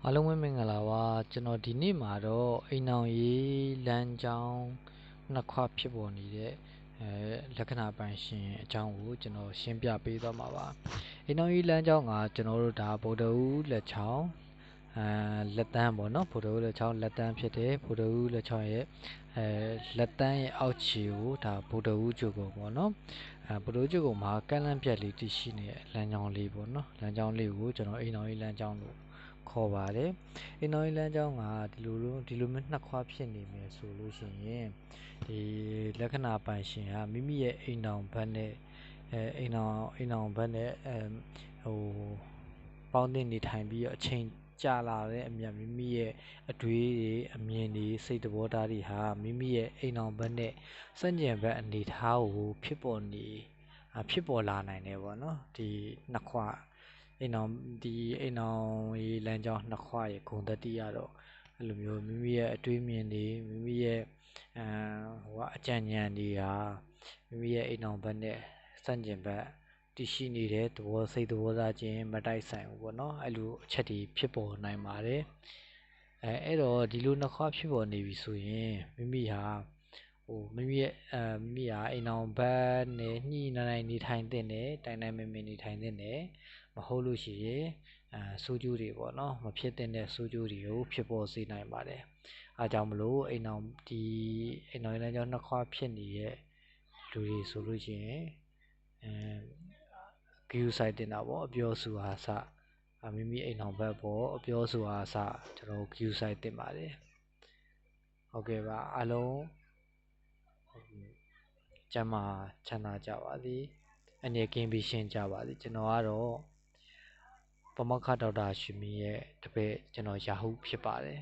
အားလုံးပဲမင်္ဂလာပါကျွန်တော်ဒီနေ့မှာတော့အိမ်အောင်ရေးလမ်းကြောင်းနှစ်ခွဖြစ်ပေါ်နေတဲ့လက္ခဏာပိုင်ရှင်အကြောင်းကိုကျွန်တော်ရှင်းပြပေးသွားမှာပါအိမ်အောင်ရေးလမ်းကြောင်းကကျွန်တော်တို့ဒါဗုဒ္ဓဦးလက်ချောင်းလက်တန်းပေါ့နော်ဗုဒ္ဓဦးလက်ချောင်းလက်တန်းဖြစ်တယ်ဗုဒ္ဓဦးလက်ချောင်းရဲ့လက်တန်းရဲ့အောက်ခြေကိုဒါဗုဒ္ဓဦးကျုပ်ကိုပေါ့နော်ဗုဒ္ဓဦးကျုပ်ကိုမှာကန့်လန့်ပြက်လေးတည်ရှိနေတဲ့လမ်းကြောင်းလေးပေါ့နော်လမ်းကြောင်းလေးကိုကျွန်တော်အိမ်အောင်ရေးလမ်းကြောင်းလို့ခေါ်ပါတယ်အိမ်တော်ရေးလမ်းကြောင်းကဒီလိုမျိုးနှစ်ခွဖြစ်နေမယ်ဆိုလို့ရှိရင်ဒီလက္ခဏာပိုင်ရှင်ကမိမိရဲ့အိမ်တော်ဘက်နဲ့အိမ်တော်ဘက်နဲ့ဟိုပေါင်းတင်နေထိုင်ပြီးအချိန်ကြာလာတဲ့အမြတ်မိမိရဲ့အတွေးတွေအမြင်တွေစိတ်သဘောထားတွေဟာမိမိရဲ့အိမ်တော်ဘက်နဲ့စန့်ကျင်ဘက်အနေထားကိုဖြစ်ပေါ်လာနိုင်တယ်ပေါ့နော်ဒီနှစ်ခွအိမ်အောင်ရေးလမ်းကြောင်းနှစ်ခွရဲ့ဂုဏ်သတ္တိရတော့အဲ့လိုမျိုးမိမိရဲ့အတွေးမြင်တွေမိမိရဲ့အကြံဉာဏ်တွေဟာမိမိရဲ့အိမ်အောင်ဘက်နဲ့စန့်ကျင်ဘက်တည်ရှိနေတဲ့စိတ်သဘောထားချင်းမတိုက်ဆိုင်ဘူးပေါ့နော်အဲ့လိုအချက်တွေဖြစ်ပေါ်နိုင်ပါတယ်အဲ့တော့ဒီလိုနှစ်ခွဖြစ်ပေါ်နေပြီဆိုရင်မိမိဟာမိမိဟာအိမ်အောင်ဘက်နဲ့ညှိနိုင်နေထိုင်တဲ့နဲ့တိုင်တိုင်မင်မင်နေထိုင်တဲ့နဲ့မဟုတ်လို့ရှိရင်ဆိုးကျိုးတွေပေါ့နော်မဖြစ်တဲ့ဆိုးကျိုးတွေကိုဖြစ်ပေါ်စေနိုင်ပါတယ်အားကြောင့်မလို့အိမ်အောင်လမ်းကြောင်းနှစ်ခွဖြစ်နေတဲ့လူတွေဆိုလို့ရှိရင်ဂရုစိုက်တင်တာပေါ့အပြောစုအားစမိမိအိမ်အောင်ဘက်ပေါ့အပြောစုအားစကျွန်တော်ဂရုစိုက်တင်ပါတယ်ဟုတ်ကဲ့ပါအားလုံးကျမ်းမာချမ်းသာကြပါသည်အနေကင်းပြီးရှင်းကြပါသည်ကျွန်တော်ကတော့ပမခဒေါက်တာရွှေမင်းရဲ့တပည့်ကျွန်တော်ယာဟုဖြစ်ပါတယ်